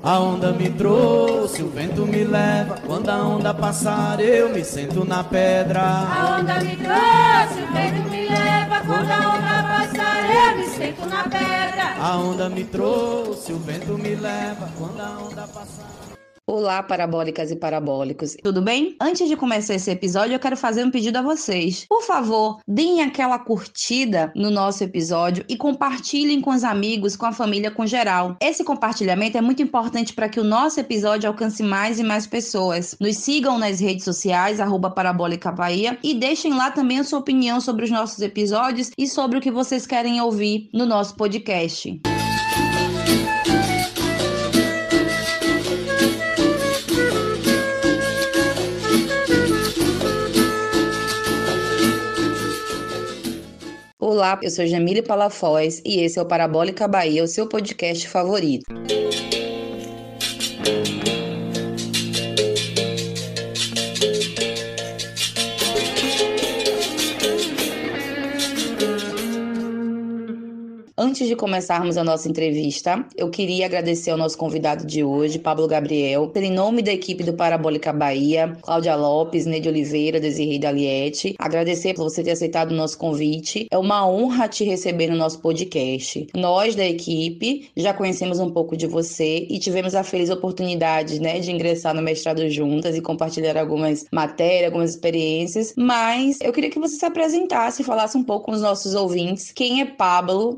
A onda me trouxe, o vento me leva. Quando a onda passar, eu me sento na pedra. A onda me trouxe, o vento me leva. Quando a onda passar, eu me sento na pedra. A onda me trouxe, o vento me leva. Quando a onda passar. Olá, parabólicas e parabólicos. Tudo bem? Antes de começar esse episódio, eu quero fazer um pedido a vocês. Por favor, deem aquela curtida no nosso episódio e compartilhem com os amigos, com a família, com geral. Esse compartilhamento é muito importante para que o nosso episódio alcance mais e mais pessoas. Nos sigam nas redes sociais, @parabólicabahia, e deixem lá também a sua opinião sobre os nossos episódios e sobre o que vocês querem ouvir no nosso podcast. Olá, eu sou Jamile Palafoz e esse é o Parabólica Bahia, o seu podcast favorito. Antes de começarmos a nossa entrevista, eu queria agradecer ao nosso convidado de hoje, Pablo Gabriel, em nome da equipe do Parabólica Bahia, Cláudia Lopes, Neide Oliveira, Desirê Daliette. Agradecer por você ter aceitado o nosso convite. É uma honra te receber no nosso podcast. Nós, da equipe, já conhecemos um pouco de você e tivemos a feliz oportunidade, de ingressar no mestrado juntas e compartilhar algumas matérias, algumas experiências. Mas eu queria que você se apresentasse e falasse um pouco com os nossos ouvintes. Quem é Pablo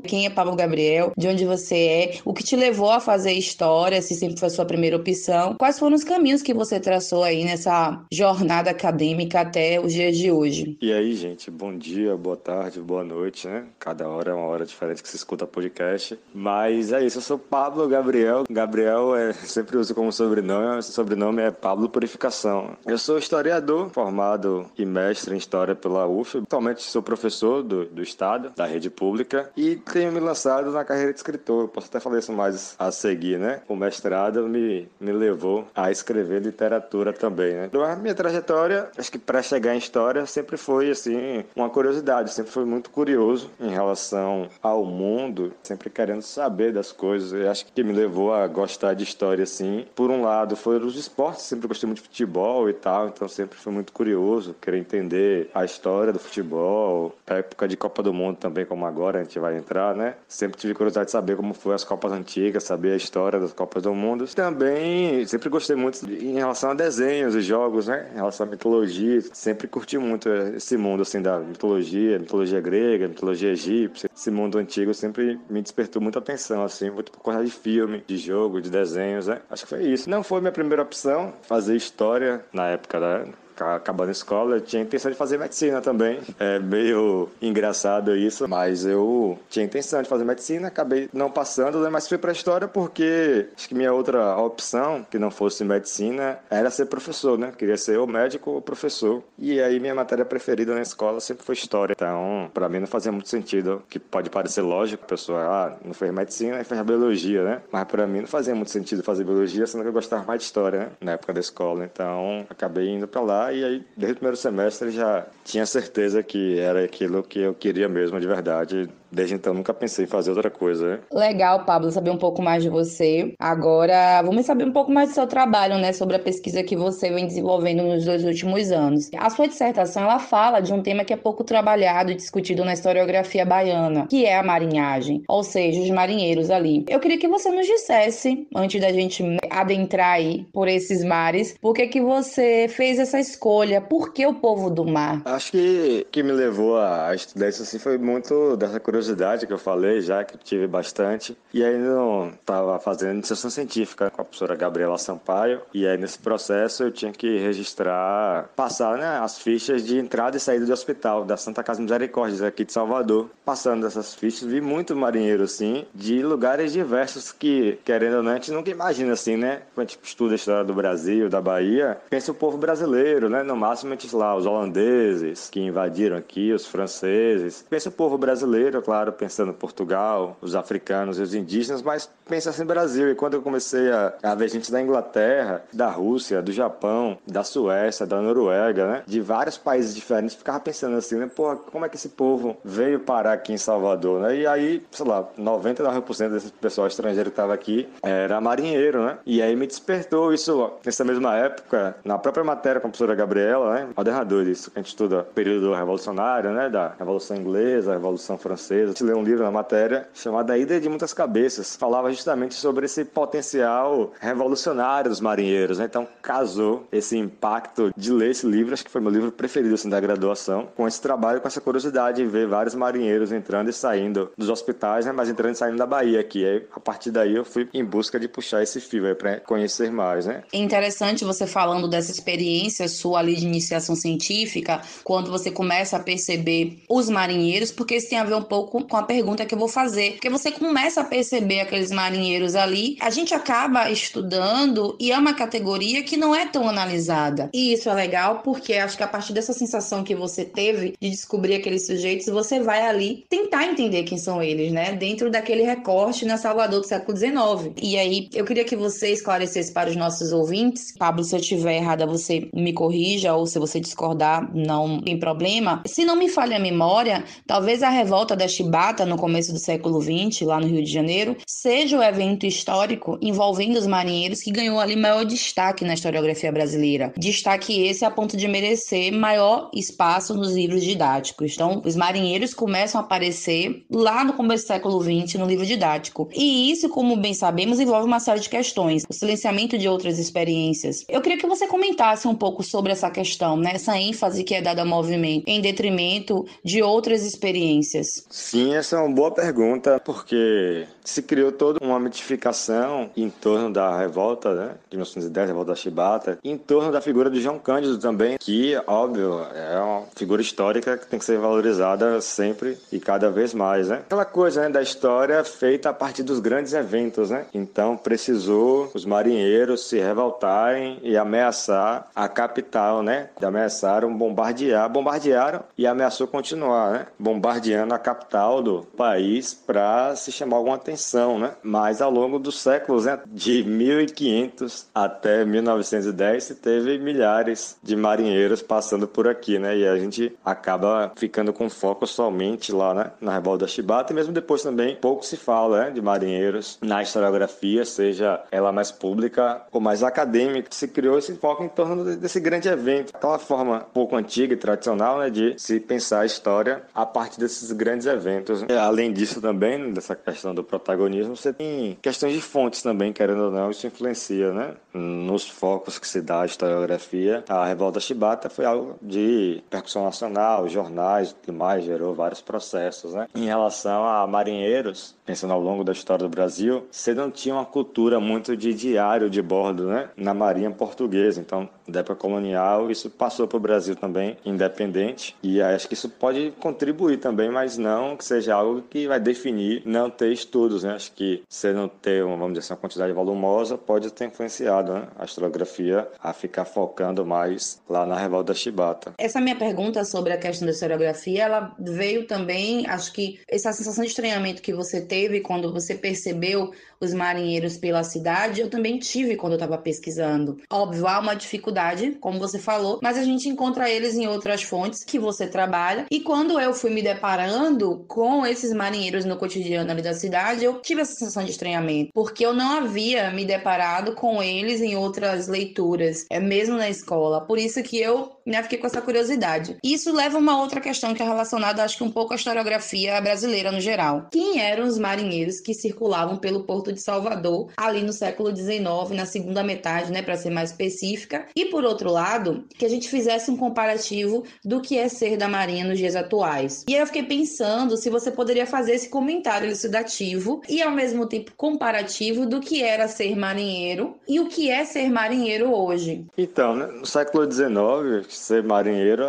Gabriel, de onde você é, o que te levou a fazer história, se sempre foi a sua primeira opção, quais foram os caminhos que você traçou aí nessa jornada acadêmica até os dias de hoje. E aí, gente, bom dia, boa tarde, boa noite, né? Cada hora é uma hora diferente que se escuta podcast. Mas é isso, eu sou Pablo Gabriel. Gabriel sempre uso como sobrenome, esse sobrenome é Pablo Purificação. Eu sou historiador, formado e mestre em História pela UF. Atualmente sou professor do Estado, da rede pública, e tenho me lançado na carreira de escritor. Eu posso até falar isso mais a seguir, né? O mestrado me levou a escrever literatura também, né? A minha trajetória, acho que para chegar em história, sempre foi, assim, uma curiosidade. Sempre fui muito curioso em relação ao mundo, sempre querendo saber das coisas. Eu acho que me levou a gostar de história, assim. Por um lado, foi os esportes. Sempre gostei muito de futebol e tal, então sempre fui muito curioso, querer entender a história do futebol, a época de Copa do Mundo também, como agora a gente vai entrar, né? Sempre tive curiosidade de saber como foi as Copas antigas, saber a história das Copas do Mundo. Também sempre gostei muito em relação a desenhos e jogos, né? Em relação à mitologia. Sempre curti muito esse mundo, assim, da mitologia grega, mitologia egípcia. Esse mundo antigo sempre me despertou muita atenção, assim, muito por causa de filme, de jogo, de desenhos, né? Acho que foi isso. Não foi minha primeira opção fazer história na época acabando a escola. Eu tinha a intenção de fazer medicina também. É meio engraçado isso, mas eu tinha a intenção de fazer medicina, acabei não passando, né? Mas fui pra história porque acho que minha outra opção, que não fosse medicina, era ser professor, né? Queria ser ou médico ou professor. E aí minha matéria preferida na escola sempre foi história. Então, pra mim não fazia muito sentido, que pode parecer lógico, a pessoa, não fez medicina e fez biologia, né? Mas pra mim não fazia muito sentido fazer biologia, sendo que eu gostava mais de história, né? Na época da escola. Então, acabei indo pra lá. E aí, desde o primeiro semestre, já tinha certeza que era aquilo que eu queria mesmo, de verdade. Desde então, nunca pensei em fazer outra coisa, né? Legal, Pablo, saber um pouco mais de você. Agora, vamos saber um pouco mais do seu trabalho, sobre a pesquisa que você vem desenvolvendo nos 2 últimos anos. A sua dissertação, ela fala de um tema que é pouco trabalhado e discutido na historiografia baiana, que é a marinhagem, ou seja, os marinheiros ali. Eu queria que você nos dissesse, antes da gente adentrar aí por esses mares, por que você fez essa escolha? Por que o povo do mar? Acho que me levou a estudar isso, assim, foi muito dessa curiosidade que eu falei já, que eu tive bastante. E aí eu estava fazendo iniciação científica com a professora Gabriela Sampaio. E aí nesse processo eu tinha que registrar, passar, né, as fichas de entrada e saída do hospital da Santa Casa Misericórdia aqui de Salvador. Passando essas fichas, vi muito marinheiro, assim, de lugares diversos que, querendo ou não, a gente nunca imagina, assim, né? Quando a gente estuda a história do Brasil, da Bahia, pensa o povo brasileiro, né? No máximo a gente lá, os holandeses que invadiram aqui, os franceses. Pensa o povo brasileiro, claro, pensando em Portugal, os africanos e os indígenas, mas pensa em Brasil. E quando eu comecei a ver gente da Inglaterra, da Rússia, do Japão, da Suécia, da Noruega, né, de vários países diferentes, ficava pensando assim, né, pô, como é que esse povo veio parar aqui em Salvador, né? E aí, sei lá, 99% desse pessoal estrangeiro que estava aqui era marinheiro, né? E aí me despertou isso nessa mesma época, na própria matéria com a professora Gabriela, né? Moderador disso, que a gente estuda período revolucionário, né? Da Revolução Inglesa, Revolução Francesa. A gente leu um livro na matéria chamado A Ida de Muitas Cabeças. Falava justamente sobre esse potencial revolucionário dos marinheiros, né? Então casou esse impacto de ler esse livro, acho que foi meu livro preferido assim, da graduação, com esse trabalho, com essa curiosidade de ver vários marinheiros entrando e saindo dos hospitais, né? Mas entrando e saindo da Bahia aqui. Aí, a partir daí eu fui em busca de puxar esse fio aí para conhecer mais, né? É interessante você falando dessa experiência sua ali de iniciação científica, quando você começa a perceber os marinheiros, porque isso tem a ver um pouco com a pergunta que eu vou fazer. Porque você começa a perceber aqueles marinheiros ali, a gente acaba estudando e é uma categoria que não é tão analisada. E isso é legal porque acho que a partir dessa sensação que você teve de descobrir aqueles sujeitos, você vai ali tentar entender quem são eles, né? Dentro daquele recorte na Salvador do século XIX. E aí, eu queria que você esclarecesse para os nossos ouvintes. Pablo, se eu estiver errada, você me corrija, ou se você discordar, não tem problema. Se não me falha a memória, talvez a revolta da Chibata, no começo do século XX, lá no Rio de Janeiro, seja o evento histórico envolvendo os marinheiros que ganhou ali maior destaque na historiografia brasileira. Destaque esse a ponto de merecer maior espaço nos livros didáticos. Então, os marinheiros começam a aparecer lá no começo do século XX no livro didático. E isso, como bem sabemos, envolve uma série de questões. O silenciamento de outras experiências. Eu queria que você comentasse um pouco sobre essa questão, né? Essa ênfase que é dada ao movimento em detrimento de outras experiências. Sim, essa é uma boa pergunta, porque se criou toda uma mitificação em torno da revolta, né, de 1910, revolta da Chibata, em torno da figura de João Cândido também, que, óbvio, é uma figura histórica que tem que ser valorizada sempre e cada vez mais, né? Aquela coisa, né, da história feita a partir dos grandes eventos, né? Então precisou os marinheiros se revoltarem e ameaçar a capital, né? Ameaçaram bombardearam e ameaçou continuar, né? Bombardeando a capital do país para se chamar alguma atenção, né? Mas ao longo dos séculos, né, de 1500 até 1910, se teve milhares de marinheiros passando por aqui, né? E a gente acaba ficando com foco somente lá, né, na revolta da Chibata, e mesmo depois também pouco se fala, né, de marinheiros na historiografia, seja ela mais pública ou mais acadêmica. Se criou esse foco em torno desse grande evento, aquela forma pouco antiga e tradicional, né, de se pensar a história a partir desses grandes eventos. E, além disso também, dessa questão do protagonismo, você tem questões de fontes também, querendo ou não, isso influencia, né, nos focos que se dá à historiografia. A revolta da Chibata foi algo de percussão nacional, jornais e tudo mais, gerou vários processos, né. Em relação a marinheiros, pensando ao longo da história do Brasil, você não tinha uma cultura muito de diário de bordo, né, na marinha portuguesa. Então, da época colonial, isso passou para o Brasil também, independente, e acho que isso pode contribuir também, mas não que seja algo que vai definir não ter estudos, né? Acho que você não ter, vamos dizer assim, uma quantidade volumosa pode ter influenciado, né, a historiografia a ficar focando mais lá na revolta da Chibata. Essa minha pergunta sobre a questão da historiografia, ela veio também, acho que essa sensação de estranhamento que você teve quando você percebeu os marinheiros pela cidade, eu também tive quando eu estava pesquisando. Óbvio, há uma dificuldade, como você falou, mas a gente encontra eles em outras fontes que você trabalha. E quando eu fui me deparando com esses marinheiros no cotidiano ali da cidade, eu tive essa sensação de estranhamento, porque eu não havia me deparado com eles em outras leituras, mesmo na escola. Por isso que eu fiquei com essa curiosidade. Isso leva a uma outra questão que é relacionada, acho que um pouco à historiografia brasileira no geral. Quem eram os marinheiros que circulavam pelo Porto de Salvador ali no século XIX, na segunda metade, né, para ser mais específica? E por outro lado, que a gente fizesse um comparativo do que é ser da Marinha nos dias atuais. E aí eu fiquei pensando se você poderia fazer esse comentário elucidativo e ao mesmo tempo comparativo do que era ser marinheiro e o que é ser marinheiro hoje. Então, né, no século XIX, ser marinheiro,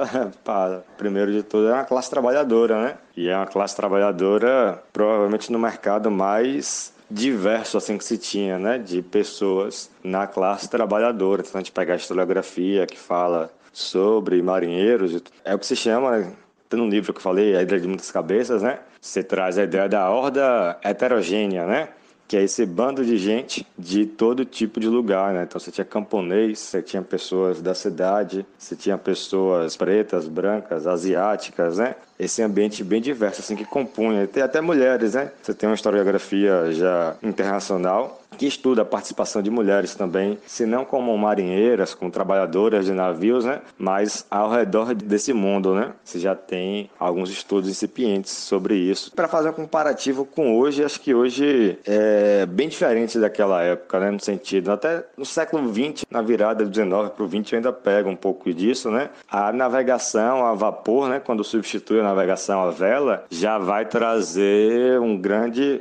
primeiro de tudo, é uma classe trabalhadora, né? E é uma classe trabalhadora provavelmente no mercado mais diverso assim que se tinha, né, de pessoas na classe trabalhadora. Então a gente pega a historiografia que fala sobre marinheiros, é o que se chama, Tem um livro que eu falei, A Hidra de Muitas Cabeças, né? Você traz a ideia da horda heterogênea, né? Que é esse bando de gente de todo tipo de lugar, né? Então você tinha camponês, você tinha pessoas da cidade, você tinha pessoas pretas, brancas, asiáticas, né? Esse ambiente bem diverso, assim, que compunha. Tem até mulheres, né? Você tem uma historiografia já internacional que estuda a participação de mulheres também, se não como marinheiras, como trabalhadoras de navios, né? Mas ao redor desse mundo, né? Você já tem alguns estudos incipientes sobre isso. Para fazer um comparativo com hoje, acho que hoje é bem diferente daquela época, né? No sentido, até no século XX, na virada do 19 para o 20, ainda pega um pouco disso, né? A navegação a vapor, né? Quando substitui a navegação a vela, já vai trazer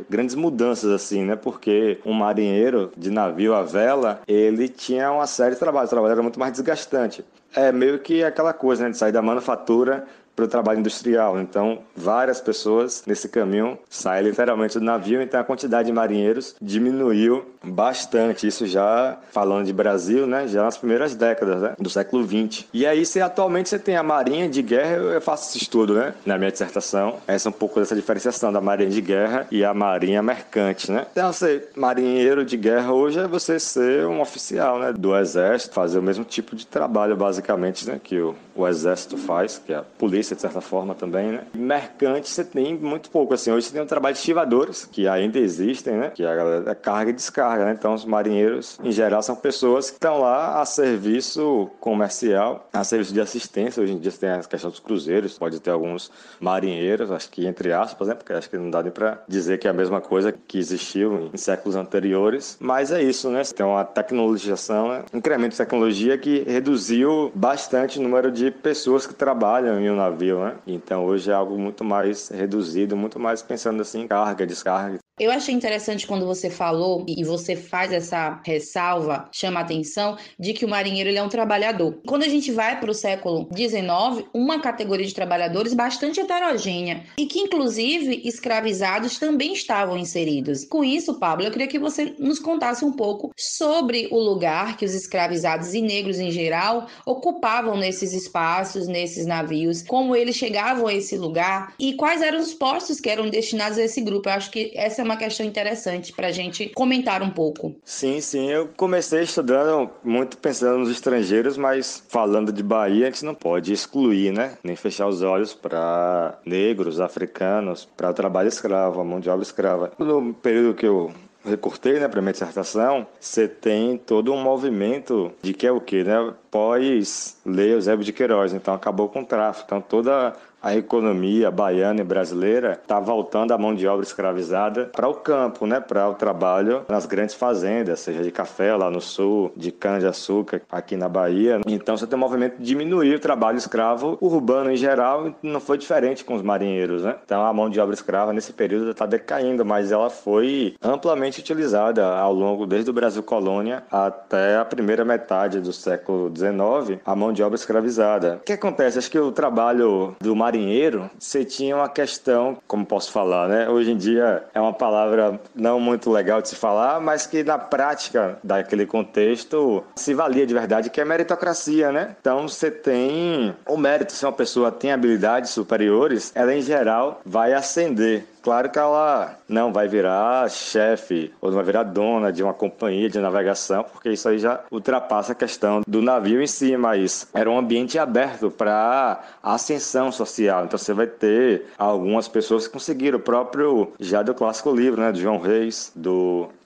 grandes mudanças, assim, né? Porque um marinheiro de navio à vela, ele tinha uma série de trabalhos, o trabalho era muito mais desgastante. É meio que aquela coisa, né, de sair da manufatura para o trabalho industrial. Então, várias pessoas nesse caminho saem literalmente do navio, então a quantidade de marinheiros diminuiu bastante. Isso já falando de Brasil, né, já nas primeiras décadas, né, do século XX. E aí, atualmente você tem a marinha de guerra, eu faço esse estudo, né, na minha dissertação. Essa é um pouco dessa diferenciação da marinha de guerra e a marinha mercante, né. Então, ser marinheiro de guerra hoje é você ser um oficial, né, do exército, fazer o mesmo tipo de trabalho, basicamente, né, que o exército faz, que é a polícia, de certa forma, também, né? Mercante você tem muito pouco, assim. Hoje você tem um trabalho de estivadores, que ainda existem, né? Que é carga e descarga, né? Então, os marinheiros, em geral, são pessoas que estão lá a serviço comercial, a serviço de assistência. Hoje em dia você tem a questão dos cruzeiros, pode ter alguns marinheiros, acho que entre aspas, né? Porque acho que não dá nem para dizer que é a mesma coisa que existiu em séculos anteriores. Mas é isso, né? Você tem uma tecnologização, né? Um incremento de tecnologia que reduziu bastante o número de pessoas que trabalham em um navio, né? Então hoje é algo muito mais reduzido, muito mais pensando assim em carga, descarga. Eu achei interessante quando você falou e você faz essa ressalva, chama a atenção, de que o marinheiro ele é um trabalhador. Quando a gente vai para o século XIX, uma categoria de trabalhadores bastante heterogênea e que, inclusive, escravizados também estavam inseridos. Com isso, Pablo, eu queria que você nos contasse um pouco sobre o lugar que os escravizados e negros em geral ocupavam nesses espaços, nesses navios, como eles chegavam a esse lugar e quais eram os postos que eram destinados a esse grupo. Eu acho que essa é uma questão interessante para a gente comentar um pouco. Sim, eu comecei estudando muito pensando nos estrangeiros, mas falando de Bahia, a gente não pode excluir, né? Nem fechar os olhos para negros, africanos, para o trabalho escravo, a mão de obra escrava. No período que eu recortei, né, para minha dissertação, você tem todo um movimento de que é o quê, né? Pós-lei Eusébio de Queiroz, então acabou com o tráfico. Então toda a economia baiana e brasileira está voltando a mão de obra escravizada para o campo, né? Para o trabalho nas grandes fazendas, seja de café lá no sul, de cana-de-açúcar aqui na Bahia. Então você tem um movimento de diminuir o trabalho escravo urbano em geral, e não foi diferente com os marinheiros, né? Então a mão de obra escrava nesse período está decaindo, mas ela foi amplamente utilizada ao longo, desde o Brasil colônia até a primeira metade do século XIX, a mão de obra escravizada. O que acontece? Acho que o trabalho do marinheiro, você tinha uma questão, como posso falar, né? Hoje em dia é uma palavra não muito legal de se falar, mas que na prática daquele contexto se valia de verdade, que é meritocracia, né? Então você tem o mérito, se uma pessoa tem habilidades superiores, ela em geral vai ascender. Claro que ela não vai virar chefe ou não vai virar dona de uma companhia de navegação, porque isso aí já ultrapassa a questão do navio em si, mas era um ambiente aberto para ascensão social. Então você vai ter algumas pessoas que conseguiram, o próprio já do clássico livro, né, do João Reis,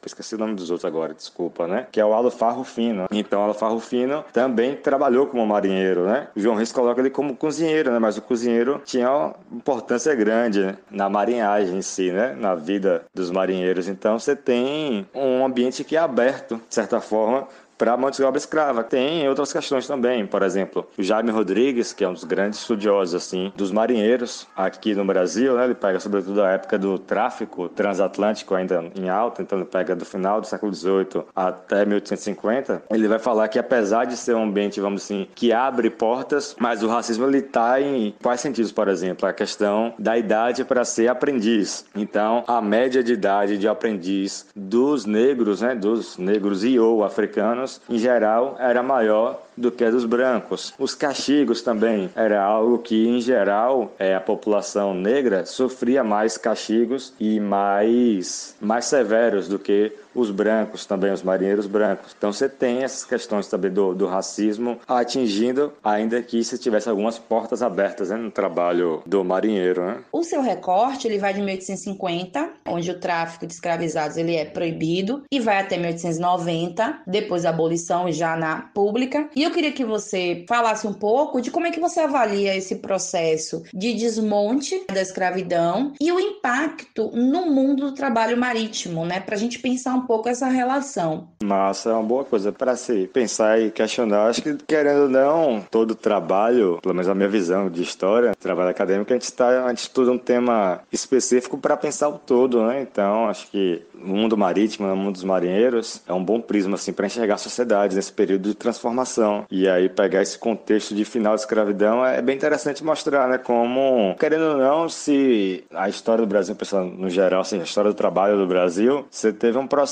esqueci o nome dos outros agora, desculpa, né? Que é o Alufar Rufino. Então, o Alufar Rufino também trabalhou como marinheiro, né? O João Reis coloca ele como cozinheiro, né? Mas o cozinheiro tinha uma importância grande, né? Na marinhagem em si, né? Na vida dos marinheiros. Então, você tem um ambiente que é aberto, de certa forma, para a mão de obra escrava. Tem outras questões também, por exemplo, o Jaime Rodrigues, que é um dos grandes estudiosos assim, dos marinheiros aqui no Brasil, né? Ele pega sobretudo a época do tráfico transatlântico ainda em alta, então ele pega do final do século XVIII até 1850. Ele vai falar que apesar de ser um ambiente, vamos assim, que abre portas, mas o racismo ele está em quais sentidos, por exemplo? A questão da idade para ser aprendiz. Então, a média de idade de aprendiz dos negros, né? Dos negros e ou africanos, em geral, era maior do que a dos brancos. Os castigos também era algo que, em geral, a população negra sofria mais castigos e mais severos do que os brancos também, os marinheiros brancos. Então você tem essas questões também do racismo atingindo, ainda que se tivesse algumas portas abertas, né, no trabalho do marinheiro, né? O seu recorte ele vai de 1850, onde o tráfico de escravizados ele é proibido, e vai até 1890, depois da abolição já na pública. E eu queria que você falasse um pouco de como é que você avalia esse processo de desmonte da escravidão e o impacto no mundo do trabalho marítimo, né? Para a gente pensar um pouco essa relação. Massa, é uma boa coisa para se pensar e questionar. Acho que, querendo ou não, todo trabalho, pelo menos a minha visão de história, trabalho acadêmico, a gente estuda um tema específico para pensar o todo, né? Então, acho que o mundo marítimo, o mundo dos marinheiros, é um bom prisma assim, para enxergar a sociedade nesse período de transformação. E aí, pegar esse contexto de final de escravidão é bem interessante mostrar, né? Como, querendo ou não, se a história do Brasil, pensando no geral, assim, a história do trabalho do Brasil, você teve um processo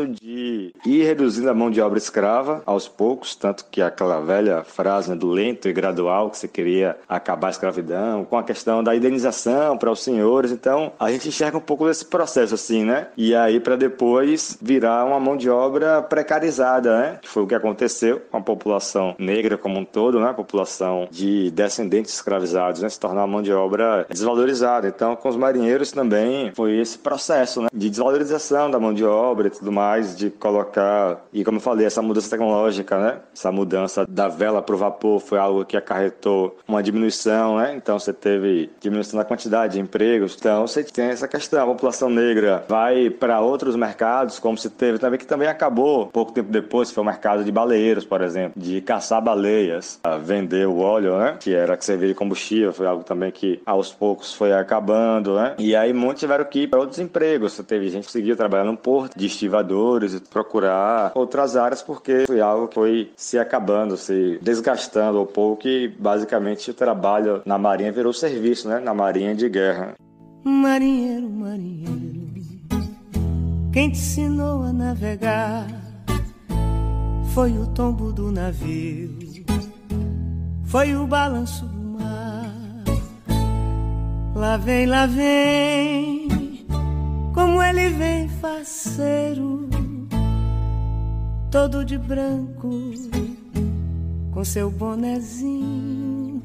de ir reduzindo a mão de obra escrava aos poucos, tanto que aquela velha frase, né, do lento e gradual, que você queria acabar a escravidão, com a questão da indenização para os senhores. Então, a gente enxerga um pouco desse processo, assim, né? E aí, para depois virar uma mão de obra precarizada, né? Que foi o que aconteceu com a população negra como um todo, né? A população de descendentes escravizados, né? Se tornar uma mão de obra desvalorizada. Então, com os marinheiros também foi esse processo, né? De desvalorização da mão de obra e tudo mais, de colocar, e como eu falei, essa mudança tecnológica, né? Essa mudança da vela para o vapor foi algo que acarretou uma diminuição, né? Então você teve diminuição da quantidade de empregos. Então você tem essa questão, a população negra vai para outros mercados, como se teve também, que também acabou pouco tempo depois, foi o mercado de baleeiros, por exemplo, de caçar baleias, vender o óleo, né? Que era que servia de combustível, foi algo também que aos poucos foi acabando, né? E aí muitos tiveram que ir para outros empregos. Você teve gente que conseguia trabalhar no porto, de estivadores, e procurar outras áreas, porque foi algo que foi se acabando, se desgastando um pouco, e basicamente o trabalho na marinha virou serviço, né? Na marinha de guerra. Marinheiro, marinheiro, quem te ensinou a navegar foi o tombo do navio, foi o balanço do mar. Lá vem, como ele vem faceiro, todo de branco, com seu bonezinho.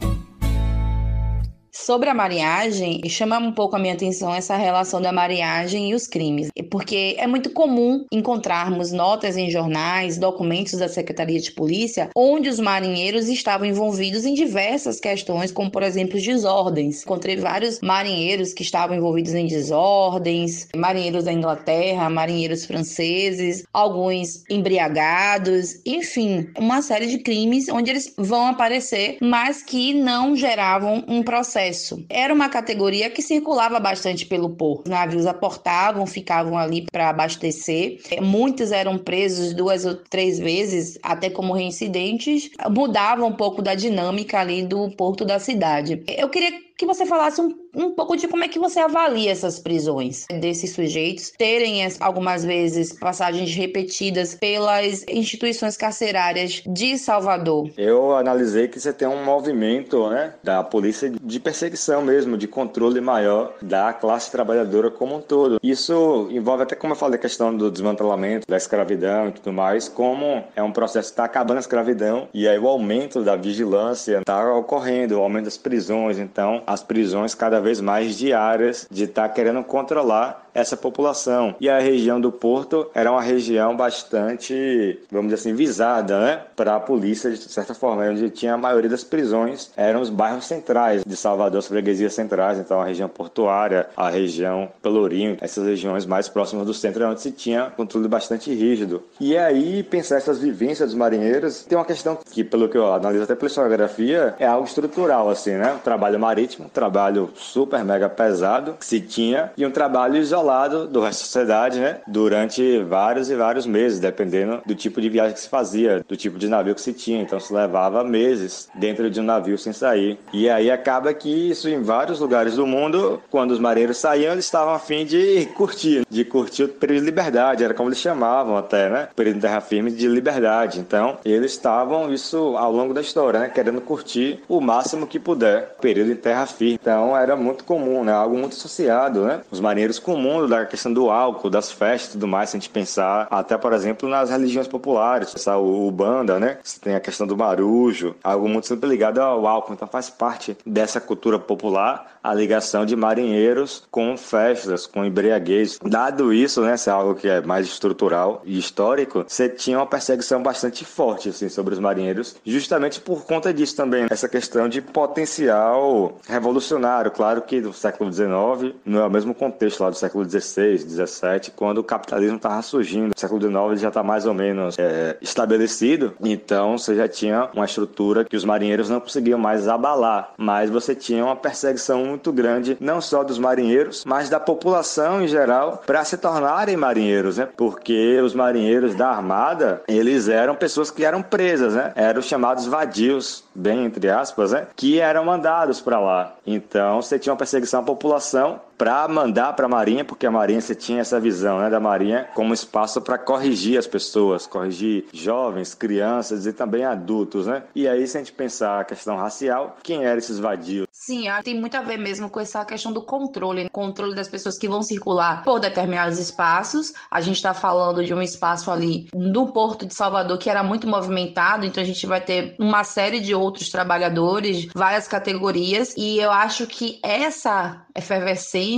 Sobre a marinhagem, chama um pouco a minha atenção essa relação da marinhagem e os crimes, porque é muito comum encontrarmos notas em jornais, documentos da Secretaria de Polícia, onde os marinheiros estavam envolvidos em diversas questões, como por exemplo desordens. Encontrei vários marinheiros que estavam envolvidos em desordens, marinheiros da Inglaterra, marinheiros franceses, alguns embriagados, enfim, uma série de crimes onde eles vão aparecer, mas que não geravam um processo. Era uma categoria que circulava bastante pelo porto. Os navios aportavam, ficavam ali para abastecer. Muitos eram presos 2 ou 3 vezes, até como reincidentes. Mudava um pouco da dinâmica ali do porto da cidade. Eu queria que você falasse um pouco de como é que você avalia essas prisões desses sujeitos, terem algumas vezes passagens repetidas pelas instituições carcerárias de Salvador. Eu analisei que você tem um movimento, né, da polícia de perseguição mesmo, de controle maior da classe trabalhadora como um todo. Isso envolve até, como eu falei, a questão do desmantelamento da escravidão e tudo mais, como é um processo que está acabando a escravidão, e aí o aumento da vigilância está ocorrendo, o aumento das prisões. Então as prisões cada vez mais diárias, de estar querendo controlar essa população. E a região do Porto era uma região bastante, vamos dizer assim, visada, né, para a polícia, de certa forma, onde tinha a maioria das prisões, eram os bairros centrais de Salvador, as freguesias centrais, então a região portuária, a região Pelourinho, essas regiões mais próximas do centro, onde se tinha controle bastante rígido. E aí, pensar essas vivências dos marinheiros, tem uma questão que, pelo que eu analiso até pela historiografia, é algo estrutural, assim, né, o trabalho marítimo, um trabalho super mega pesado que se tinha, e um trabalho isolado isolado do resto da sociedade, né? Durante vários e vários meses, dependendo do tipo de viagem que se fazia, do tipo de navio que se tinha. Então se levava meses dentro de um navio sem sair. E aí acaba que isso em vários lugares do mundo, quando os marinheiros saíam, eles estavam a fim de curtir o período de liberdade, era como eles chamavam até, né? O período de terra firme de liberdade. Então eles estavam, isso ao longo da história, né? Querendo curtir o máximo que puder, o período em terra firme. Então era muito comum, né? Algo muito associado, né? Os marinheiros com o mundo, da questão do álcool, das festas e tudo mais, se a gente pensar até, por exemplo, nas religiões populares, o Umbanda, né? Você tem a questão do marujo, algo muito sempre ligado ao álcool. Então faz parte dessa cultura popular a ligação de marinheiros com festas, com embriaguez. Dado isso, né? Isso é algo que é mais estrutural e histórico, você tinha uma perseguição bastante forte, assim, sobre os marinheiros, justamente por conta disso também, essa questão de potencial revolucionário. Claro que do século XIX não é o mesmo contexto lá do século XVI, XVII, quando o capitalismo estava surgindo. No século XIX já está mais ou menos estabelecido, então você já tinha uma estrutura que os marinheiros não conseguiam mais abalar, mas você tinha uma perseguição muito grande, não só dos marinheiros, mas da população em geral, para se tornarem marinheiros, né? Porque os marinheiros da Armada, eles eram pessoas que eram presas, né? Eram os chamados vadios, bem entre aspas, né? Que eram mandados para lá. Então você tinha uma perseguição à população para mandar para a Marinha, porque a Marinha, você tinha essa visão, né, da Marinha como espaço para corrigir as pessoas, corrigir jovens, crianças e também adultos, né? E aí, se a gente pensar a questão racial, quem eram esses vadios? Sim, tem muito a ver mesmo com essa questão do controle das pessoas que vão circular por determinados espaços. A gente está falando de um espaço ali no Porto de Salvador que era muito movimentado, então a gente vai ter uma série de outros trabalhadores, várias categorias, e eu acho que essa efervescência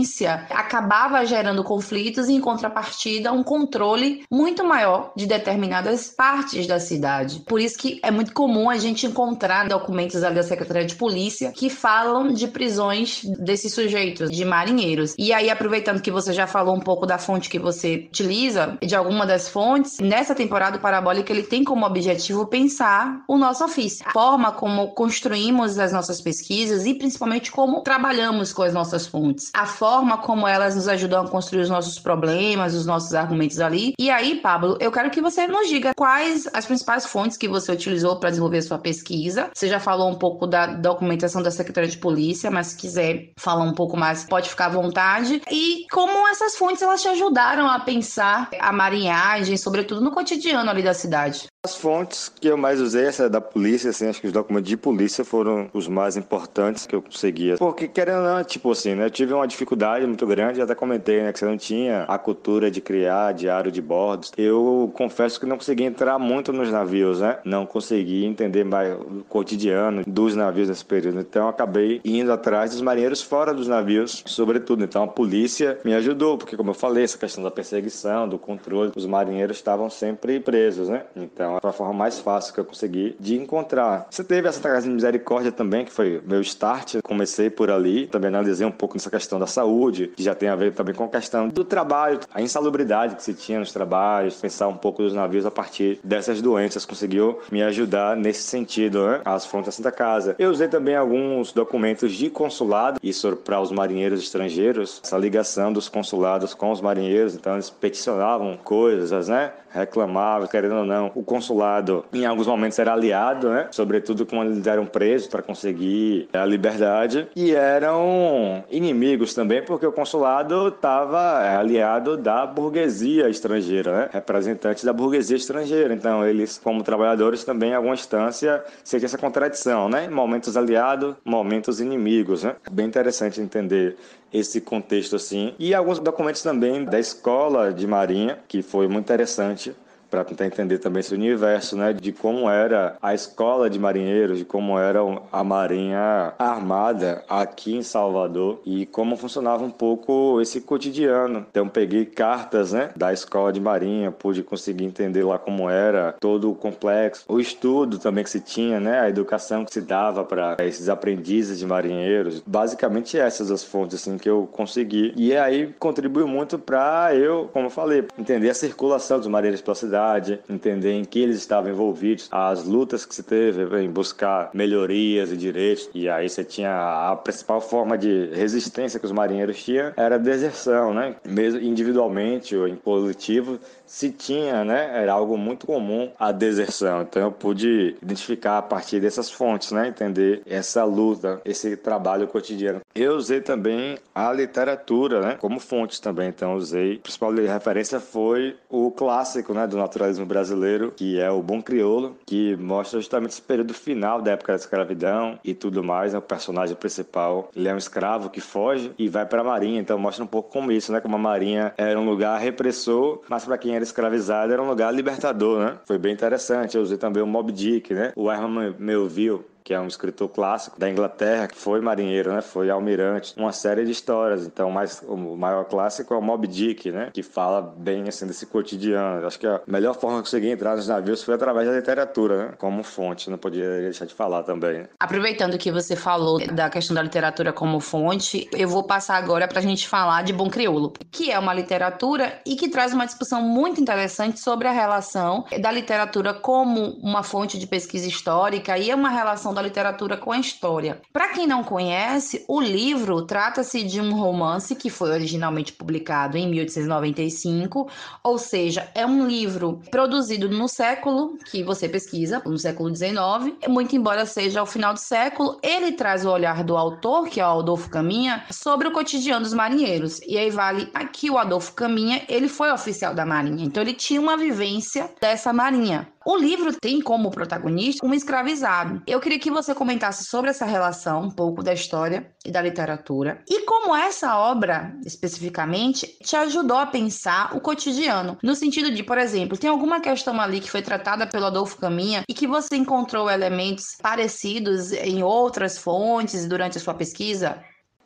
acabava gerando conflitos e, em contrapartida, um controle muito maior de determinadas partes da cidade. Por isso que é muito comum a gente encontrar documentos ali da Secretaria de Polícia que falam de prisões desses sujeitos, de marinheiros. E aí, aproveitando que você já falou um pouco da fonte que você utiliza, de alguma das fontes, nessa temporada o Parabólica ele tem como objetivo pensar o nosso ofício, a forma como construímos as nossas pesquisas e principalmente como trabalhamos com as nossas fontes, a forma como elas nos ajudam a construir os nossos problemas, os nossos argumentos ali. E aí, Pablo, eu quero que você nos diga quais as principais fontes que você utilizou para desenvolver sua pesquisa. Você já falou um pouco da documentação da Secretaria de Polícia, mas se quiser falar um pouco mais, pode ficar à vontade. E como essas fontes elas te ajudaram a pensar a marinhagem, sobretudo no cotidiano ali da cidade. As fontes que eu mais usei, essa é da polícia, assim, acho que os documentos de polícia foram os mais importantes que eu conseguia. Porque, querendo ou não, tipo assim, né, eu tive uma dificuldade muito grande, até comentei, né, que você não tinha a cultura de criar diário de bordo. Eu confesso que não consegui entrar muito nos navios, né, não consegui entender mais o cotidiano dos navios nesse período. Então, eu acabei indo atrás dos marinheiros fora dos navios, sobretudo. Então, a polícia me ajudou, porque, como eu falei, essa questão da perseguição, do controle, os marinheiros estavam sempre presos, né, então foi a forma mais fácil que eu consegui de encontrar. Você teve essa Casa de Misericórdia também, que foi meu start. Comecei por ali, também analisei um pouco nessa questão da saúde, que já tem a ver também com a questão do trabalho, a insalubridade que se tinha nos trabalhos, pensar um pouco dos navios a partir dessas doenças, conseguiu me ajudar nesse sentido, né? As fontes da Santa Casa. Eu usei também alguns documentos de consulado, isso para os marinheiros estrangeiros, essa ligação dos consulados com os marinheiros, então eles peticionavam coisas, né? Reclamavam, querendo ou não. O consulado, em alguns momentos, era aliado, né? Sobretudo quando eles eram presos para conseguir a liberdade. E eram inimigos também, porque o consulado estava aliado da burguesia estrangeira, né? Representante da burguesia estrangeira. Então, eles, como trabalhadores, também, em alguma instância, seria essa contradição, né? Momentos aliados, momentos inimigos, né? Bem interessante entender esse contexto assim. E alguns documentos também da Escola de Marinha, que foi muito interessante para tentar entender também esse universo, né, de como era a escola de marinheiros, de como era a Marinha Armada aqui em Salvador e como funcionava um pouco esse cotidiano. Então peguei cartas, né, da escola de Marinha, pude conseguir entender lá como era todo o complexo, o estudo também que se tinha, né, a educação que se dava para esses aprendizes de marinheiros. Basicamente essas as fontes assim que eu consegui. E aí contribuiu muito para eu, como eu falei, entender a circulação dos marinheiros pela cidade, sociedade, entender em que eles estavam envolvidos, as lutas que se teve em buscar melhorias e direitos. E aí você tinha a principal forma de resistência que os marinheiros tinham era a deserção, né? Mesmo individualmente ou em coletivo, se tinha, né? Era algo muito comum a deserção. Então eu pude identificar a partir dessas fontes, né? Entender essa luta, esse trabalho cotidiano. Eu usei também a literatura, né? Como fonte também. Então usei, a principal referência foi o clássico, né? Do naturalismo brasileiro, que é o Bom Crioulo, que mostra justamente esse período final da época da escravidão e tudo mais, né? O personagem principal, ele é um escravo que foge e vai para a marinha. Então mostra um pouco como isso, né? Como a marinha era um lugar repressor, mas para quem era escravizado era um lugar libertador, né? Foi bem interessante. Eu usei também o Moby Dick, né? O Herman Melville, que é um escritor clássico da Inglaterra, que foi marinheiro, né? Foi almirante, uma série de histórias. Então, o maior clássico é o Moby Dick, né? Que fala bem, assim, desse cotidiano. Acho que a melhor forma que eu consegui entrar nos navios foi através da literatura, né? Como fonte, não podia deixar de falar também, né? Aproveitando que você falou da questão da literatura como fonte, eu vou passar agora para a gente falar de Bom Crioulo, que é uma literatura e que traz uma discussão muito interessante sobre a relação da literatura como uma fonte de pesquisa histórica e uma relação da literatura com a história. Para quem não conhece, o livro trata-se de um romance que foi originalmente publicado em 1895, ou seja, é um livro produzido no século que você pesquisa, no século XIX, muito embora seja ao final do século, ele traz o olhar do autor, que é o Adolfo Caminha, sobre o cotidiano dos marinheiros. E aí vale aqui o Adolfo Caminha, ele foi oficial da Marinha, então ele tinha uma vivência dessa Marinha. O livro tem como protagonista um escravizado. Eu queria que você comentasse sobre essa relação, um pouco da história e da literatura, e como essa obra, especificamente, te ajudou a pensar o cotidiano. No sentido de, por exemplo, tem alguma questão ali que foi tratada pelo Adolfo Caminha e que você encontrou elementos parecidos em outras fontes durante a sua pesquisa?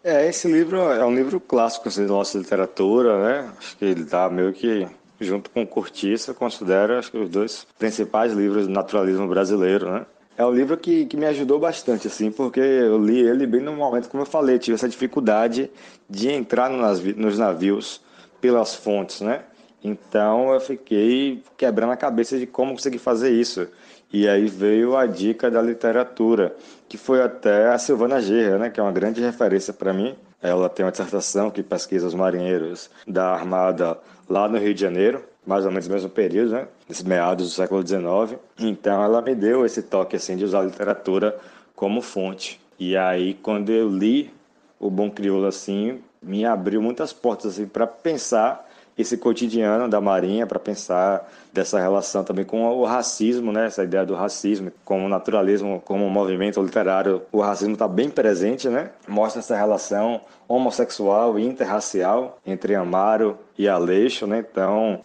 Esse livro é um livro clássico assim, da nossa literatura, né? Acho que ele dá meio que junto com Cortiça, considero acho que os dois principais livros do naturalismo brasileiro, né? É um livro que me ajudou bastante, assim, porque eu li ele bem no momento, como eu falei, tive essa dificuldade de entrar nos navios pelas fontes, né? Então eu fiquei quebrando a cabeça de como conseguir fazer isso. E aí veio a dica da literatura, que foi até a Silvana Gerra, né? Que é uma grande referência para mim. Ela tem uma dissertação que pesquisa os marinheiros da Armada lá no Rio de Janeiro, mais ou menos no mesmo período, né? Nesses meados do século XIX. Então ela me deu esse toque assim de usar a literatura como fonte. E aí quando eu li o Bom Crioulo assim, me abriu muitas portas assim para pensar esse cotidiano da Marinha, para pensar dessa relação também com o racismo, né? Essa ideia do racismo, como o naturalismo, como um movimento literário, o racismo está bem presente, né? Mostra essa relação homossexual e interracial entre Amaro e Aleixo, né? Então,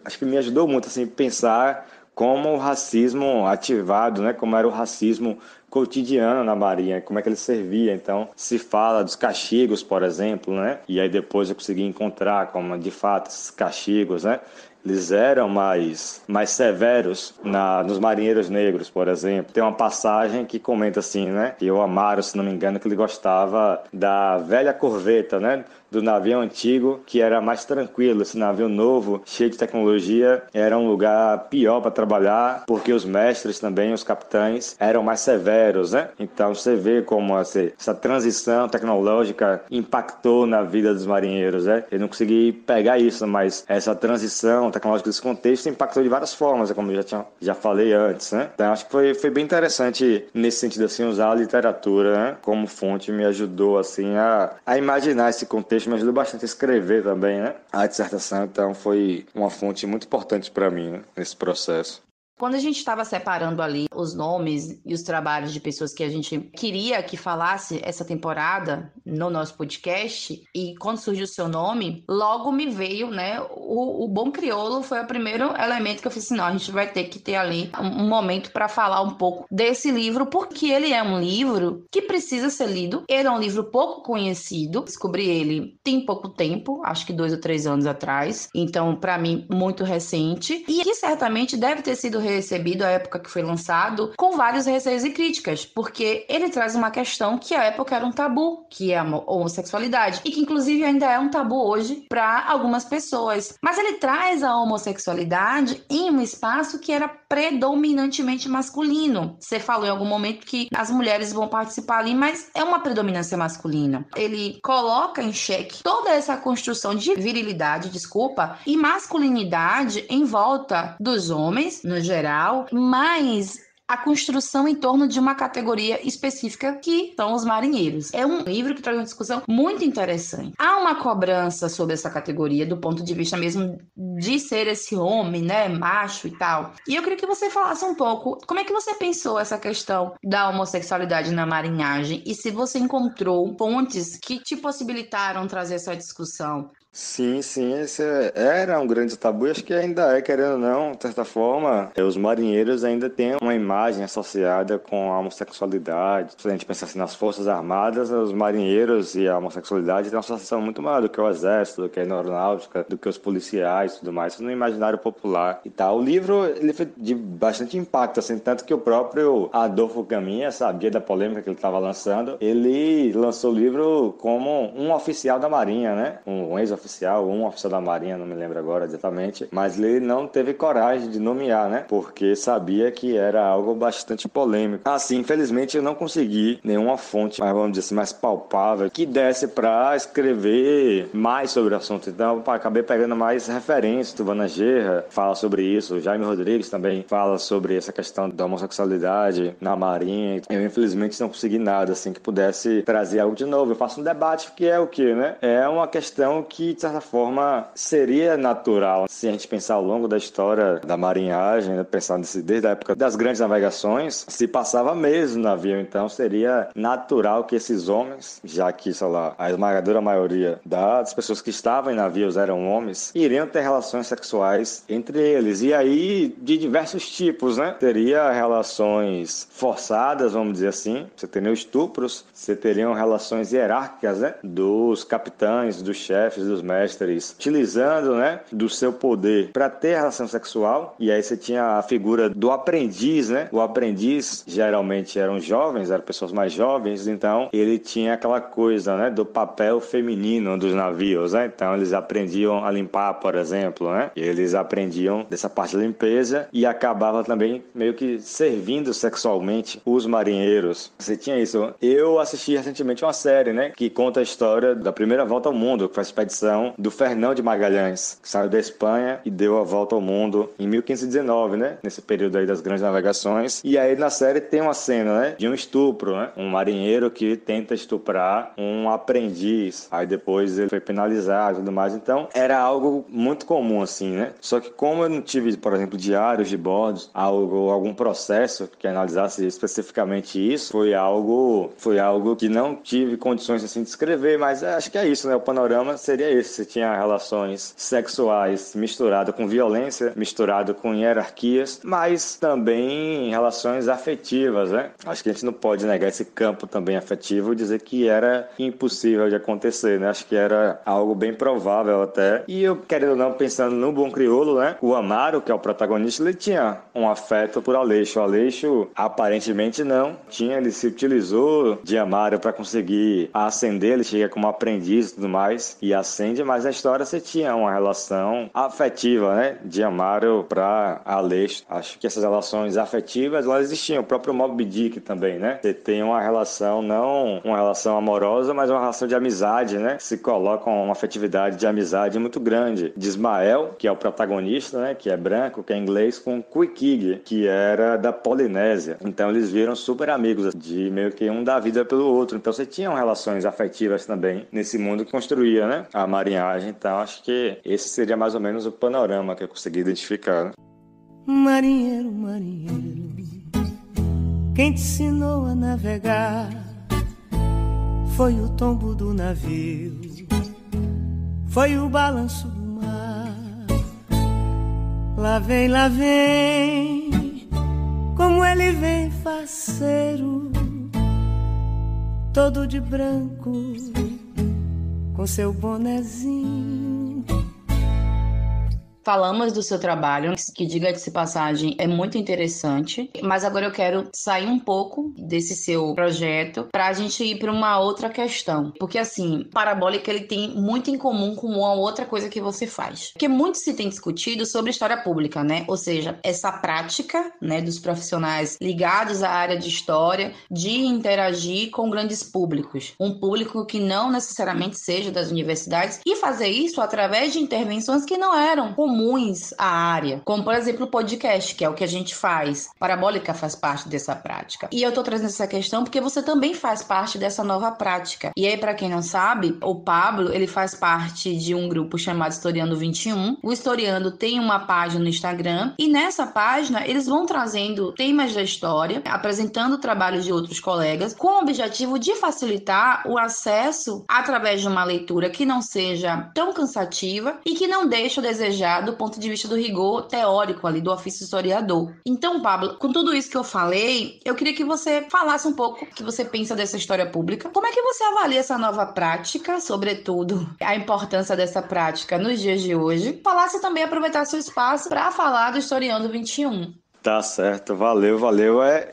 acho que me ajudou muito assim pensar como o racismo ativado, né? Como era o racismo cotidiano na Marinha, como é que ele servia. Então, se fala dos castigos, por exemplo, né? E aí depois eu consegui encontrar como, de fato, esses castigos, né? Eles eram mais severos nos marinheiros negros, por exemplo. Tem uma passagem que comenta assim, né? Que o Amaro, se não me engano, que ele gostava da velha corveta, né? Do navio antigo, que era mais tranquilo. Esse navio novo, cheio de tecnologia, era um lugar pior para trabalhar, porque os mestres também, os capitães, eram mais severos, né? Então você vê como essa transição tecnológica impactou na vida dos marinheiros, né? Eu não consegui pegar isso, mas essa transição tecnológica desse contexto impactou de várias formas, como eu já falei antes, né? Então acho que foi bem interessante nesse sentido, assim, usar a literatura, né? Como fonte me ajudou, assim, a imaginar esse contexto, me ajudou bastante a escrever também, né? A dissertação, então, foi uma fonte muito importante para mim, né? Nesse processo. Quando a gente estava separando ali os nomes e os trabalhos de pessoas que a gente queria que falasse essa temporada no nosso podcast, e quando surgiu o seu nome, logo me veio, né, o Bom Crioulo foi o primeiro elemento que eu falei assim, não, a gente vai ter que ter ali um momento para falar um pouco desse livro, porque ele é um livro que precisa ser lido, ele é um livro pouco conhecido, descobri ele tem pouco tempo, acho que 2 ou 3 anos atrás, então para mim muito recente, e que certamente deve ter sido recebido à época que foi lançado, com vários receios e críticas, porque ele traz uma questão que à época era um tabu, que é a homossexualidade, e que inclusive ainda é um tabu hoje para algumas pessoas. Mas ele traz a homossexualidade em um espaço que era predominantemente masculino. Você falou em algum momento que as mulheres vão participar ali, mas é uma predominância masculina. Ele coloca em xeque toda essa construção de virilidade, e masculinidade em volta dos homens, no geral, mas a construção em torno de uma categoria específica que são os marinheiros. É um livro que traz uma discussão muito interessante. Há uma cobrança sobre essa categoria do ponto de vista mesmo de ser esse homem, né, macho e tal. E eu queria que você falasse um pouco como é que você pensou essa questão da homossexualidade na marinhagem e se você encontrou fontes que te possibilitaram trazer essa discussão. Sim, esse era um grande tabu e acho que ainda é, querendo ou não, de certa forma, os marinheiros ainda têm uma imagem associada com a homossexualidade. Se a gente pensar assim nas Forças Armadas, os marinheiros e a homossexualidade têm uma associação muito maior do que o exército, do que a aeronáutica, do que os policiais e tudo mais, no imaginário popular e tal. O livro, ele foi de bastante impacto, assim, tanto que o próprio Adolfo Caminha sabia da polêmica que ele estava lançando. Ele lançou o livro como um oficial da Marinha, né? Um ex-oficial, um oficial da Marinha, não me lembro agora exatamente, mas ele não teve coragem de nomear, né? Porque sabia que era algo bastante polêmico. Assim, infelizmente eu não consegui nenhuma fonte, vamos dizer assim, mais palpável, que desse para escrever mais sobre o assunto. Então, acabei pegando mais referências. Tuvana Gerra fala sobre isso, o Jaime Rodrigues também fala sobre essa questão da homossexualidade na Marinha. Eu, infelizmente, não consegui nada, assim, que pudesse trazer algo de novo. Eu faço um debate que é o quê, né? É uma questão que, de certa forma, seria natural. Se a gente pensar ao longo da história da marinhagem, né, pensando desde a época das grandes navegações, se passava meses no navio, então seria natural que esses homens, já que, sei lá, a esmagadora maioria das pessoas que estavam em navios eram homens, iriam ter relações sexuais entre eles. E aí, de diversos tipos, né? Teria relações forçadas, vamos dizer assim, você teria estupros, você teria relações hierárquicas, né? Dos capitães, dos chefes, dos mestres, utilizando, né, do seu poder para ter relação sexual. E aí você tinha a figura do aprendiz, né? O aprendiz geralmente eram jovens, eram pessoas mais jovens, então ele tinha aquela coisa, né, do papel feminino dos navios, né? Então eles aprendiam a limpar, por exemplo, né? Eles aprendiam dessa parte da limpeza e acabava também meio que servindo sexualmente os marinheiros. Você tinha isso. Eu assisti recentemente uma série, né, que conta a história da primeira volta ao mundo, que foi a expedição do Fernão de Magalhães, que saiu da Espanha e deu a volta ao mundo em 1519, né? Nesse período aí das grandes navegações. E aí na série tem uma cena, né, de um estupro, né? Um marinheiro que tenta estuprar um aprendiz. Aí depois ele foi penalizado e tudo mais. Então era algo muito comum, assim, né? Só que como eu não tive, por exemplo, diários de bordo, algum processo que analisasse especificamente isso, foi algo que não tive condições assim de escrever, mas acho que é isso, né? O panorama seria esse. Você tinha relações sexuais misturado com violência, misturado com hierarquias, mas também relações afetivas, né? Acho que a gente não pode negar esse campo também afetivo e dizer que era impossível de acontecer, né? Acho que era algo bem provável até. E eu, querendo ou não, pensando no bom crioulo, né? O Amaro, que é o protagonista, ele tinha um afeto por Aleixo. O Aleixo, aparentemente não tinha, ele se utilizou de Amaro para conseguir ascender, ele chega como aprendiz e tudo mais, e ascende, mas na história você tinha uma relação afetiva, né? De Amaro para Aleixo. Acho que essas relações afetivas, elas existiam. O próprio Moby Dick também, né? Você tem uma relação, não uma relação amorosa, mas uma relação de amizade, né? Se coloca uma afetividade de amizade muito grande. De Ismael, que é o protagonista, né? Que é branco, que é inglês, com Queequeg, que era da Polinésia. Então eles viram super amigos, de meio que um dar vida pelo outro. Então você tinha relações afetivas também nesse mundo que construía, né? A marinhagem. Então acho que esse seria mais ou menos o panorama que eu consegui identificar, né? Marinheiro, marinheiro, quem te ensinou a navegar foi o tombo do navio, foi o balanço do mar. Lá vem, como ele vem faceiro, todo de branco, com seu bonezinho. Falamos do seu trabalho, que diga-se de passagem, é muito interessante, mas agora eu quero sair um pouco desse seu projeto para a gente ir para uma outra questão, porque assim, Parabólica ele tem muito em comum com uma outra coisa que você faz, porque muito se tem discutido sobre história pública, né? Ou seja, essa prática, né, dos profissionais ligados à área de história de interagir com grandes públicos, um público que não necessariamente seja das universidades, e fazer isso através de intervenções que não eram comuns à área, como por exemplo o podcast, que é o que a gente faz. Parabólica faz parte dessa prática. E eu tô trazendo essa questão porque você também faz parte dessa nova prática. E aí, para quem não sabe, o Pablo, ele faz parte de um grupo chamado Historiando 21. O Historiando tem uma página no Instagram e nessa página eles vão trazendo temas da história, apresentando trabalhos de outros colegas, com o objetivo de facilitar o acesso através de uma leitura que não seja tão cansativa e que não deixe o desejar do ponto de vista do rigor teórico ali do ofício historiador. Então, Pablo, com tudo isso que eu falei, eu queria que você falasse um pouco o que você pensa dessa história pública. Como é que você avalia essa nova prática, sobretudo a importância dessa prática nos dias de hoje? Falasse também, aproveitar seu espaço para falar do Historiando 21. Tá certo, valeu.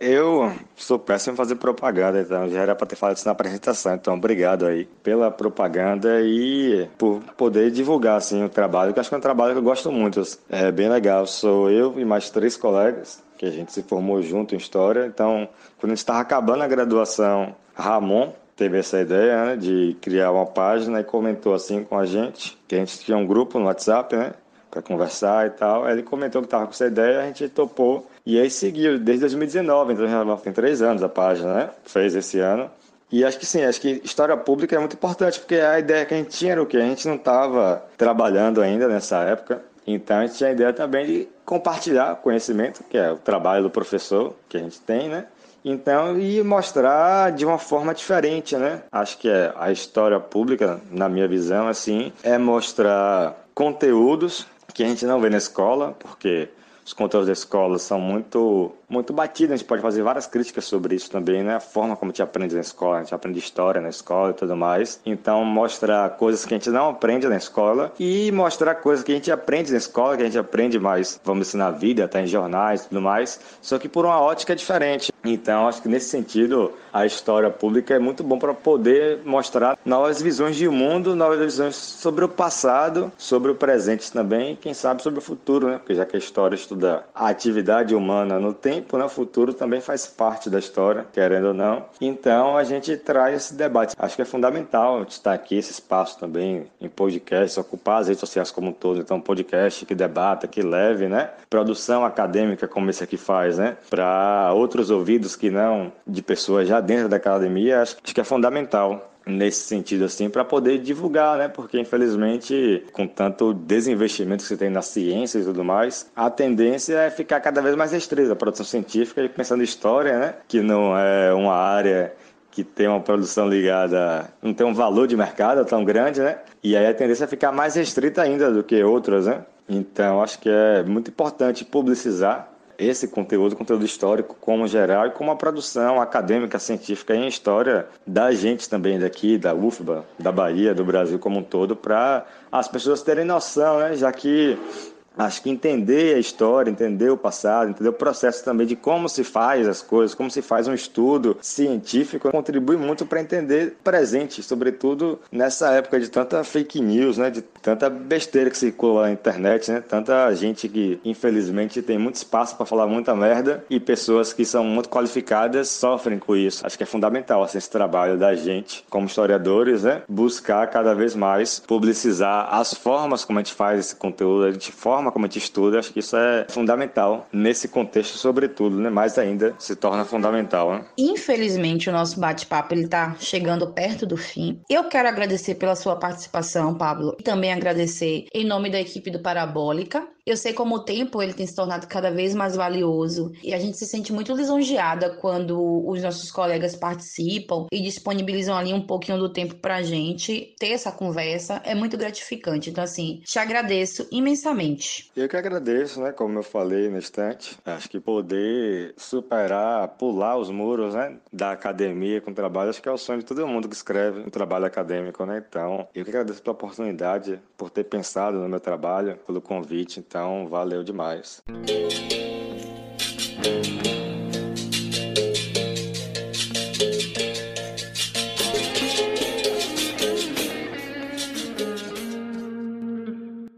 Eu sou péssimo em fazer propaganda, então já era para ter falado isso na apresentação. Então, obrigado aí pela propaganda e por poder divulgar assim o trabalho, que acho que é um trabalho que eu gosto muito. É bem legal. Sou eu e mais 3 colegas que a gente se formou junto em História. Então, quando a gente estava acabando a graduação, Ramon teve essa ideia, né, de criar uma página e comentou assim com a gente, que a gente tinha um grupo no WhatsApp, né, para conversar e tal. Aí ele comentou que estava com essa ideia, a gente topou. E aí seguiu desde 2019, então já tem 3 anos a página, né? Fez esse ano. E acho que sim, acho que história pública é muito importante, porque a ideia que a gente tinha era o quê? A gente não estava trabalhando ainda nessa época, então a gente tinha a ideia também de compartilhar conhecimento, que é o trabalho do professor que a gente tem, né? Então, e mostrar de uma forma diferente, né? Acho que a história pública, na minha visão, assim, é mostrar conteúdos que a gente não vê na escola, porque os conteúdos da escola são muito batidos, a gente pode fazer várias críticas sobre isso também, né? A forma como a gente aprende na escola, a gente aprende história na escola e tudo mais. Então, mostrar coisas que a gente não aprende na escola e mostrar coisas que a gente aprende na escola, que a gente aprende mais, vamos dizer, na vida, até em jornais e tudo mais, só que por uma ótica diferente. Então, acho que nesse sentido, a história pública é muito bom para poder mostrar novas visões de mundo, novas visões sobre o passado, sobre o presente também, e quem sabe sobre o futuro, né? Porque já que a história estuda a atividade humana no tempo, né? O futuro também faz parte da história, querendo ou não. Então, a gente traz esse debate. Acho que é fundamental estar aqui, esse espaço também em podcast, ocupar as redes sociais como um todo. Então, podcast que debata, que leve, né? Produção acadêmica como esse aqui faz, né? Para outros ouvidos que não de pessoas já dentro da academia, acho que é fundamental nesse sentido assim para poder divulgar, né? Porque infelizmente com tanto desinvestimento que se tem na ciência e tudo mais, a tendência é ficar cada vez mais restrita a produção científica e pensando em história, né? Que não é uma área que tem uma produção ligada, não tem um valor de mercado tão grande, né? E aí a tendência é ficar mais restrita ainda do que outras, né? Então acho que é muito importante publicizar esse conteúdo histórico como geral e como a produção acadêmica, científica em história da gente também daqui, da UFBA, da Bahia, do Brasil como um todo, para as pessoas terem noção, né? Já que acho que entender a história, entender o passado, entender o processo também de como se faz as coisas, como se faz um estudo científico, contribui muito para entender o presente, sobretudo nessa época de tanta fake news, né? De tanta besteira que circula na internet, né? Tanta gente que, infelizmente, tem muito espaço para falar muita merda e pessoas que são muito qualificadas sofrem com isso. Acho que é fundamental assim, esse trabalho da gente, como historiadores, né? Buscar cada vez mais publicizar as formas como a gente faz esse conteúdo, a gente forma como a gente estuda, acho que isso é fundamental nesse contexto, sobretudo, né? Mais ainda se torna fundamental, né? Infelizmente, o nosso bate-papo está chegando perto do fim. Eu quero agradecer pela sua participação, Pablo, e também agradecer em nome da equipe do Parabólica Eu sei como o tempo ele tem se tornado cada vez mais valioso e a gente se sente muito lisonjeada quando os nossos colegas participam e disponibilizam ali um pouquinho do tempo pra gente ter essa conversa. É muito gratificante. Então, assim, te agradeço imensamente. Eu que agradeço, né? Como eu falei no instante, acho que poder superar, pular os muros, né? Da academia com o trabalho, acho que é o sonho de todo mundo que escreve um trabalho acadêmico, né? Então, eu que agradeço pela oportunidade, por ter pensado no meu trabalho, pelo convite. Então, valeu demais.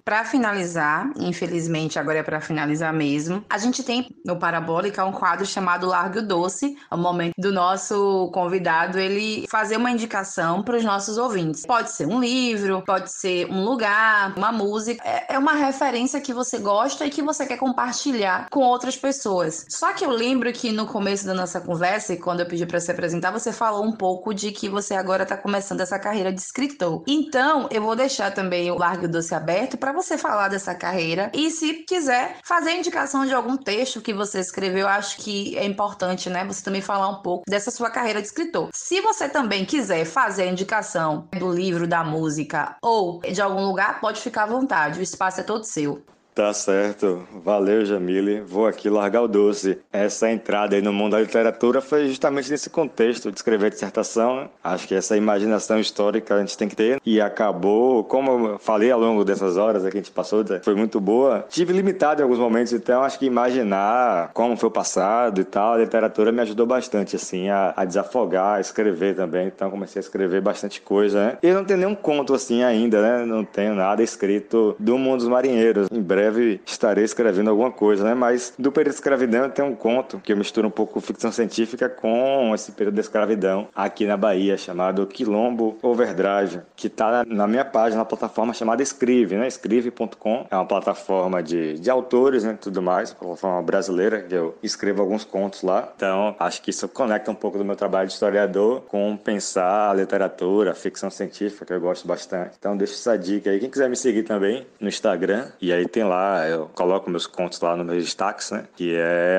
Para finalizar, infelizmente agora é para finalizar mesmo, a gente tem no Parabólica um quadro chamado Largue o Doce, é o momento do nosso convidado ele fazer uma indicação para os nossos ouvintes. Pode ser um livro, pode ser um lugar, uma música, é uma referência que você gosta e que você quer compartilhar com outras pessoas. Só que eu lembro que no começo da nossa conversa, e quando eu pedi para se apresentar, você falou um pouco de que você agora está começando essa carreira de escritor. Então, eu vou deixar também o Largue o Doce aberto para você falar dessa carreira e se quiser fazer indicação de algum texto que você escreveu, acho que é importante, né? Você também falar um pouco dessa sua carreira de escritor. Se você também quiser fazer a indicação do livro, da música ou de algum lugar, pode ficar à vontade, o espaço é todo seu. Tá certo. Valeu, Jamile. Vou aqui largar o doce. Essa entrada aí no mundo da literatura foi justamente nesse contexto de escrever dissertação, né? Acho que essa imaginação histórica a gente tem que ter. E acabou, como eu falei ao longo dessas horas que a gente passou, foi muito boa. Tive limitado em alguns momentos, então acho que imaginar como foi o passado e tal, a literatura me ajudou bastante, assim, a desafogar, a escrever também. Então comecei a escrever bastante coisa, né? E eu não tenho nenhum conto assim ainda, né? Não tenho nada escrito do mundo dos marinheiros. Em breve estarei escrevendo alguma coisa, né? Mas do período de escravidão eu tenho um conto que eu misturo um pouco ficção científica com esse período da escravidão aqui na Bahia, chamado Quilombo Overdrive, que está na minha página, na plataforma chamada Escrive, né? Escrive.com. É uma plataforma de autores, né? Tudo mais, uma plataforma brasileira, que eu escrevo alguns contos lá. Então, acho que isso conecta um pouco do meu trabalho de historiador com pensar a literatura, a ficção científica, que eu gosto bastante. Então, deixo essa dica aí. Quem quiser me seguir também no Instagram, e aí tem lá, eu coloco meus contos lá nos meus destaques, né? Que é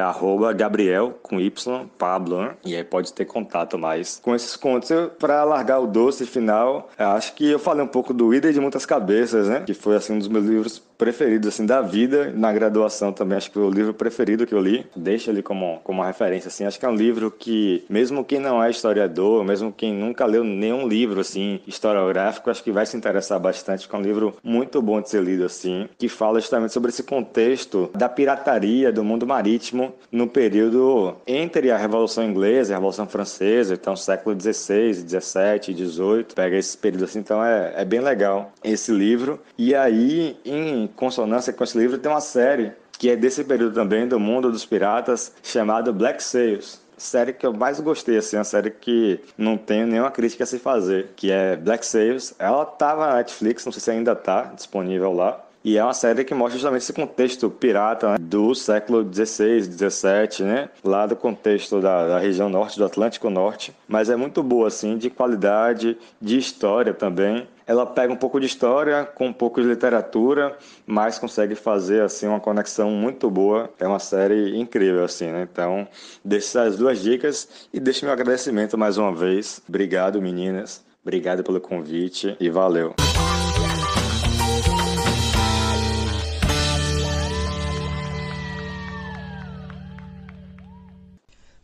@Gabriel com Y, Pablo, né? E aí pode ter contato mais com esses contos. Para largar o doce final, acho que eu falei um pouco do Ida de Muitas Cabeças, né? Que foi assim um dos meus livros preferidos assim da vida. Na graduação também acho que foi o livro preferido que eu li. Deixa ele como uma referência assim. Acho que é um livro que mesmo quem não é historiador, mesmo quem nunca leu nenhum livro assim historiográfico, acho que vai se interessar bastante, porque é um livro muito bom de ser lido assim, que fala justamente sobre esse contexto da pirataria do mundo marítimo no período entre a Revolução Inglesa e a Revolução Francesa, então século XVI, XVII, XVIII, pega esse período assim, então é bem legal esse livro. E aí, em consonância com esse livro, tem uma série que é desse período também, do mundo dos piratas, chamada Black Sails. Série que eu mais gostei, assim, uma série que não tenho nenhuma crítica a se fazer, que é Black Sails. Ela tava na Netflix, não sei se ainda tá disponível lá. E é uma série que mostra justamente esse contexto pirata, né, do século XVI, XVII, né? Lá do contexto da região norte, do Atlântico Norte. Mas é muito boa, assim, de qualidade, de história também. Ela pega um pouco de história com um pouco de literatura, mas consegue fazer, assim, uma conexão muito boa. É uma série incrível, assim, né? Então, deixo essas duas dicas e deixo meu agradecimento mais uma vez. Obrigado, meninas. Obrigado pelo convite e valeu.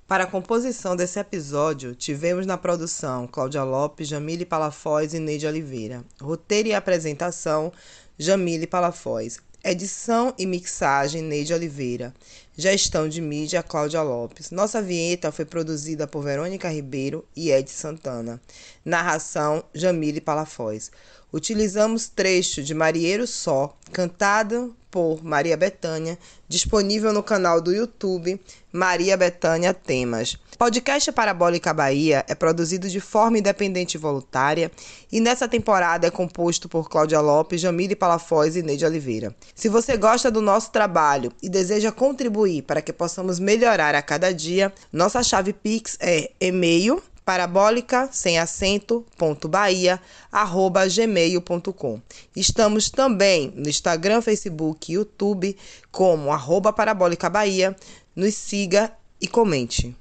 Para a composição desse episódio, tivemos na produção Cláudia Lopes, Jamile Palafoz e Neide Oliveira. Roteiro e apresentação, Jamile Palafoz. Edição e mixagem, Neide Oliveira. Gestão de mídia, Cláudia Lopes. Nossa vinheta foi produzida por Verônica Ribeiro e Ed Santana. Narração, Jamile Palafoz. Utilizamos trecho de Marieiro Só, cantado por Maria Bethânia, disponível no canal do YouTube Maria Bethânia Temas. Podcast Parabólica Bahia é produzido de forma independente e voluntária e nessa temporada é composto por Cláudia Lopes, Jamile Palafoz e Neide Oliveira. Se você gosta do nosso trabalho e deseja contribuir para que possamos melhorar a cada dia, nossa chave Pix é e-mail parabólica, sem acento, .bahia@gmail.com. Estamos também no Instagram, Facebook e YouTube como @parabólica Bahia. Nos siga e comente.